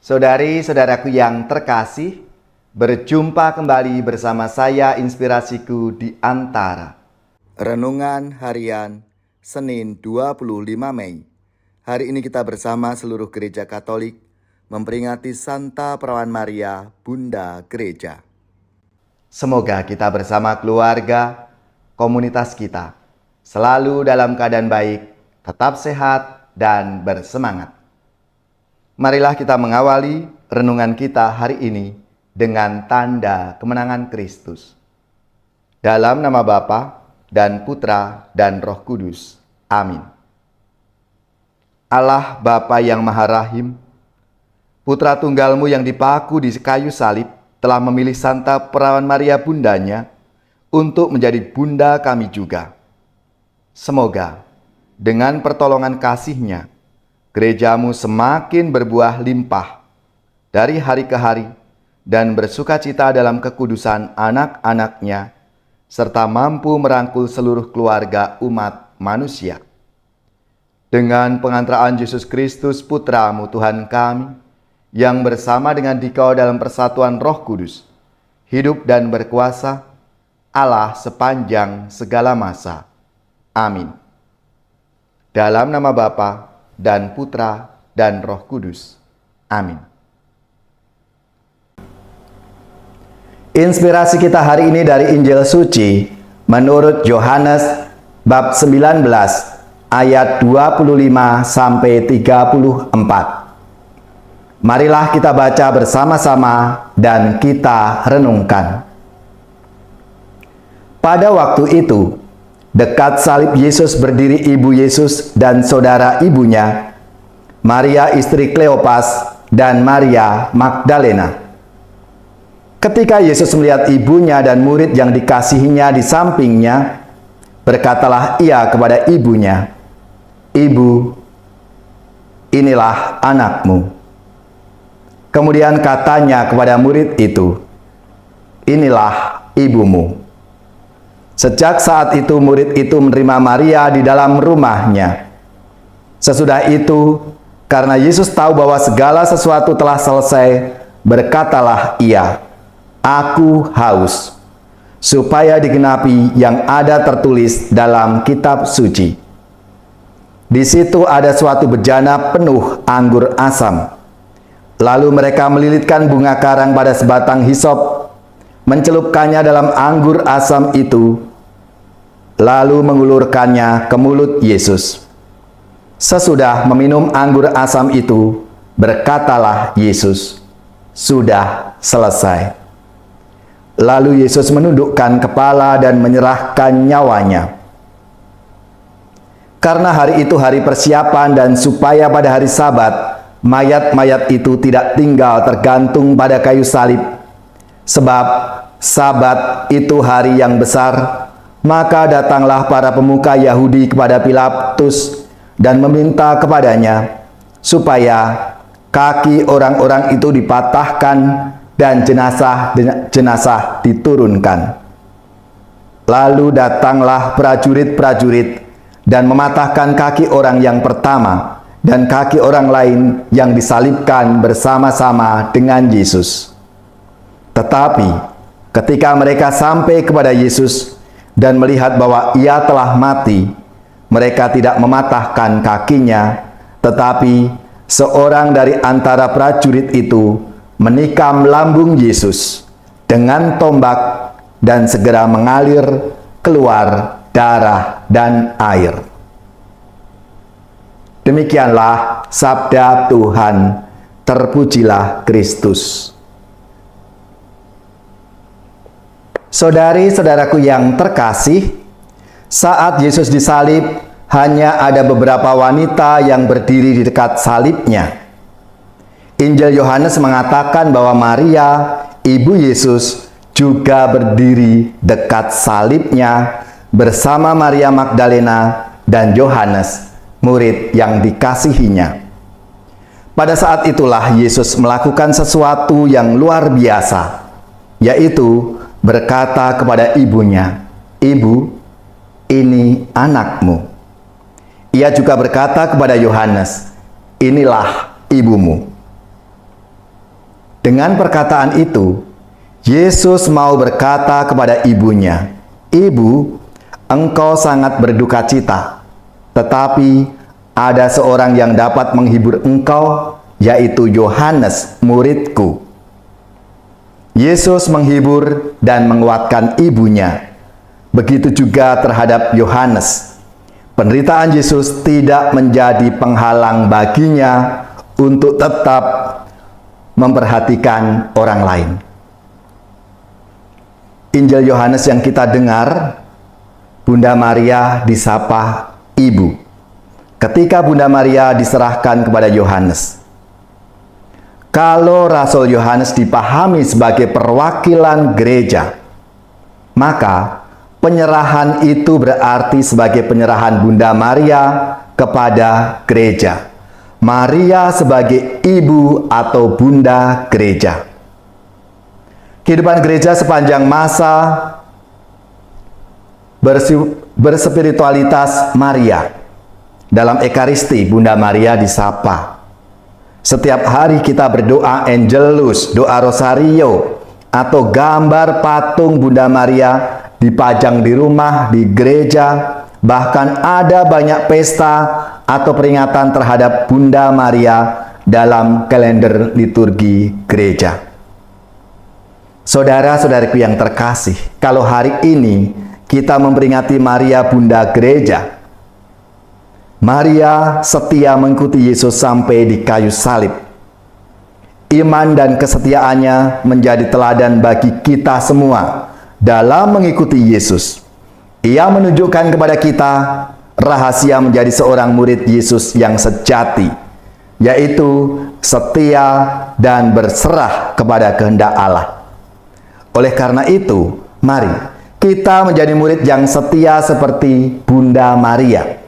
Saudari-saudaraku yang terkasih, berjumpa kembali bersama saya Inspirasiku di Antara. Renungan Harian Senin 25 Mei. Hari ini kita bersama seluruh gereja Katolik memperingati Santa Perawan Maria, Bunda Gereja. Semoga kita bersama keluarga, komunitas kita, selalu dalam keadaan baik, tetap sehat, dan bersemangat. Marilah kita mengawali renungan kita hari ini dengan tanda kemenangan Kristus. Dalam nama Bapa dan Putra dan Roh Kudus. Amin. Allah Bapa yang Maha Rahim, Putra Tunggal-Mu yang dipaku di kayu salib telah memilih Santa Perawan Maria bundanya untuk menjadi bunda kami juga. Semoga dengan pertolongan kasih-Nya, gereja-Mu semakin berbuah limpah dari hari ke hari dan bersukacita dalam kekudusan anak-anak-Nya, serta mampu merangkul seluruh keluarga umat manusia. Dengan pengantaraan Yesus Kristus Putra-Mu Tuhan kami, yang bersama dengan Dikau dalam persatuan Roh Kudus, hidup dan berkuasa, Allah sepanjang segala masa. Amin. Dalam nama Bapa dan Putra dan Roh Kudus. Amin. Inspirasi kita hari ini dari Injil Suci menurut Yohanes bab 19 ayat 25 sampai 34. Marilah kita baca bersama-sama dan kita renungkan. Pada waktu itu, dekat salib Yesus berdiri ibu Yesus dan saudara ibunya, Maria istri Kleopas dan Maria Magdalena. Ketika Yesus melihat ibunya dan murid yang dikasihinya di sampingnya, berkatalah ia kepada ibunya, "Ibu, inilah anakmu." Kemudian katanya kepada murid itu, "Inilah ibumu." Sejak saat itu murid itu menerima Maria di dalam rumahnya. Sesudah itu, karena Yesus tahu bahwa segala sesuatu telah selesai, berkatalah ia, "Aku haus," supaya digenapi yang ada tertulis dalam kitab suci. Di situ ada suatu bejana penuh anggur asam. Lalu mereka melilitkan bunga karang pada sebatang hisop, mencelupkannya dalam anggur asam itu, lalu mengulurkannya ke mulut Yesus. Sesudah meminum anggur asam itu, berkatalah Yesus, "Sudah selesai." Lalu Yesus menundukkan kepala dan menyerahkan nyawanya. Karena hari itu hari persiapan dan supaya pada hari Sabat, mayat-mayat itu tidak tinggal tergantung pada kayu salib, sebab Sabat itu hari yang besar, maka datanglah para pemuka Yahudi kepada Pilatus dan meminta kepadanya supaya kaki orang-orang itu dipatahkan dan jenazah diturunkan. Lalu datanglah prajurit-prajurit dan mematahkan kaki orang yang pertama dan kaki orang lain yang disalibkan bersama-sama dengan Yesus. Tetapi ketika mereka sampai kepada Yesus dan melihat bahwa ia telah mati, mereka tidak mematahkan kakinya, tetapi seorang dari antara prajurit itu menikam lambung Yesus dengan tombak dan segera mengalir keluar darah dan air. Demikianlah sabda Tuhan. Terpujilah Kristus. Saudari-saudaraku yang terkasih, saat Yesus disalib, hanya ada beberapa wanita yang berdiri di dekat salibnya. Injil Yohanes mengatakan bahwa Maria, ibu Yesus, juga berdiri dekat salibnya bersama Maria Magdalena dan Yohanes, murid yang dikasihinya. Pada saat itulah Yesus melakukan sesuatu yang luar biasa, yaitu berkata kepada ibunya, "Ibu, ini anakmu." Ia juga berkata kepada Yohanes, "Inilah ibumu." Dengan perkataan itu, Yesus mau berkata kepada ibunya, "Ibu, engkau sangat berduka cita, tetapi ada seorang yang dapat menghibur engkau, yaitu Yohanes, muridku." Yesus menghibur dan menguatkan ibunya. Begitu juga terhadap Yohanes. Penderitaan Yesus tidak menjadi penghalang baginya untuk tetap memperhatikan orang lain. Injil Yohanes yang kita dengar, Bunda Maria disapa ibu. Ketika Bunda Maria diserahkan kepada Yohanes. Kalau Rasul Yohanes dipahami sebagai perwakilan gereja, maka penyerahan itu berarti sebagai penyerahan Bunda Maria kepada gereja. Maria sebagai ibu atau bunda gereja. Kehidupan gereja sepanjang masa berspiritualitas Maria. Dalam Ekaristi, Bunda Maria disapa. Setiap hari kita berdoa Angelus, doa Rosario, atau gambar patung Bunda Maria dipajang di rumah, di gereja, bahkan ada banyak pesta atau peringatan terhadap Bunda Maria dalam kalender liturgi gereja. Saudara-saudariku yang terkasih, kalau hari ini kita memperingati Maria Bunda Gereja, Maria setia mengikuti Yesus sampai di kayu salib. Iman dan kesetiaannya menjadi teladan bagi kita semua dalam mengikuti Yesus. Ia menunjukkan kepada kita rahasia menjadi seorang murid Yesus yang sejati, yaitu setia dan berserah kepada kehendak Allah. Oleh karena itu, mari kita menjadi murid yang setia seperti Bunda Maria.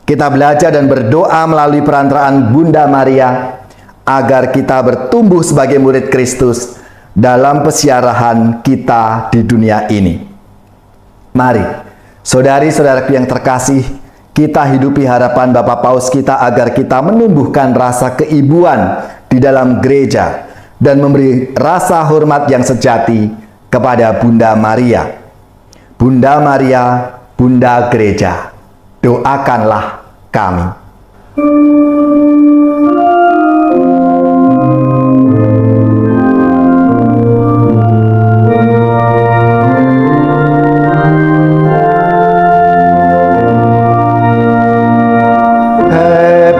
Kita belajar dan berdoa melalui perantaraan Bunda Maria agar kita bertumbuh sebagai murid Kristus dalam pesiarahan kita di dunia ini. Mari, saudari-saudaraku yang terkasih, kita hidupi harapan Bapak Paus kita agar kita menumbuhkan rasa keibuan di dalam gereja dan memberi rasa hormat yang sejati kepada Bunda Maria. Bunda Maria, Bunda Gereja, doakanlah kami.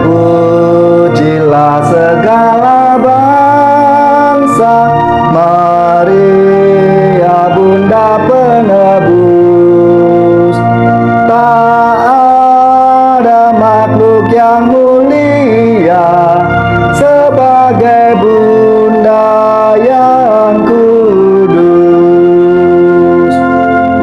Pujilah segala bangsa, Maria Bunda Penebus. Tak ada makhluk yang mulia sebagai Bunda yang kudus.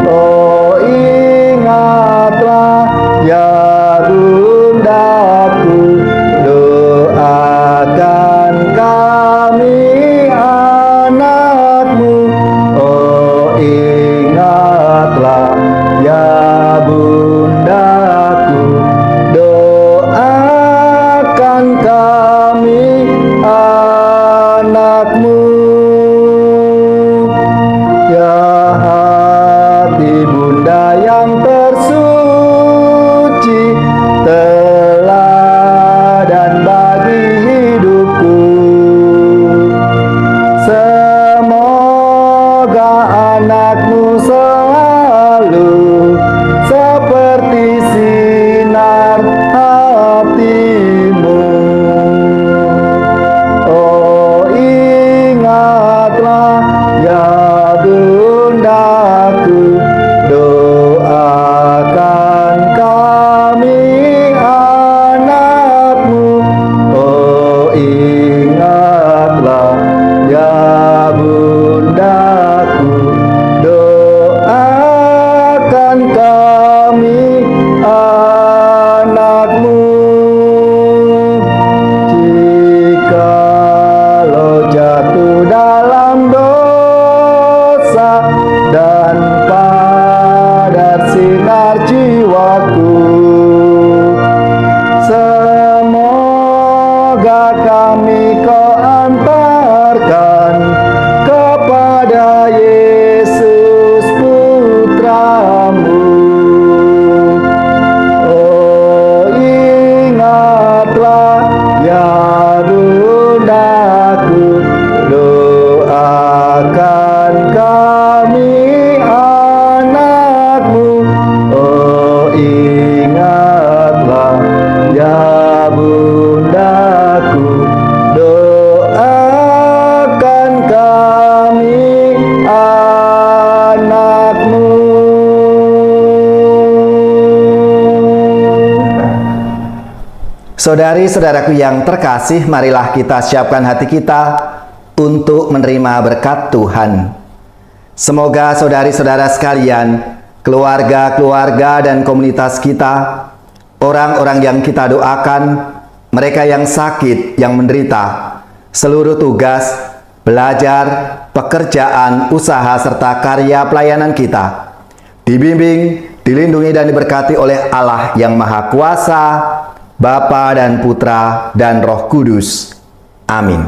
Oh, ingatlah ya Bundaku, doakan kami anakmu Saudari-saudaraku yang terkasih, marilah kita siapkan hati kita untuk menerima berkat Tuhan. Semoga saudari-saudara sekalian, keluarga-keluarga dan komunitas kita, orang-orang yang kita doakan, mereka yang sakit, yang menderita, seluruh tugas, belajar, pekerjaan, usaha, serta karya pelayanan kita, dibimbing, dilindungi dan diberkati oleh Allah yang Maha Kuasa, Bapa dan Putra dan Roh Kudus. Amin.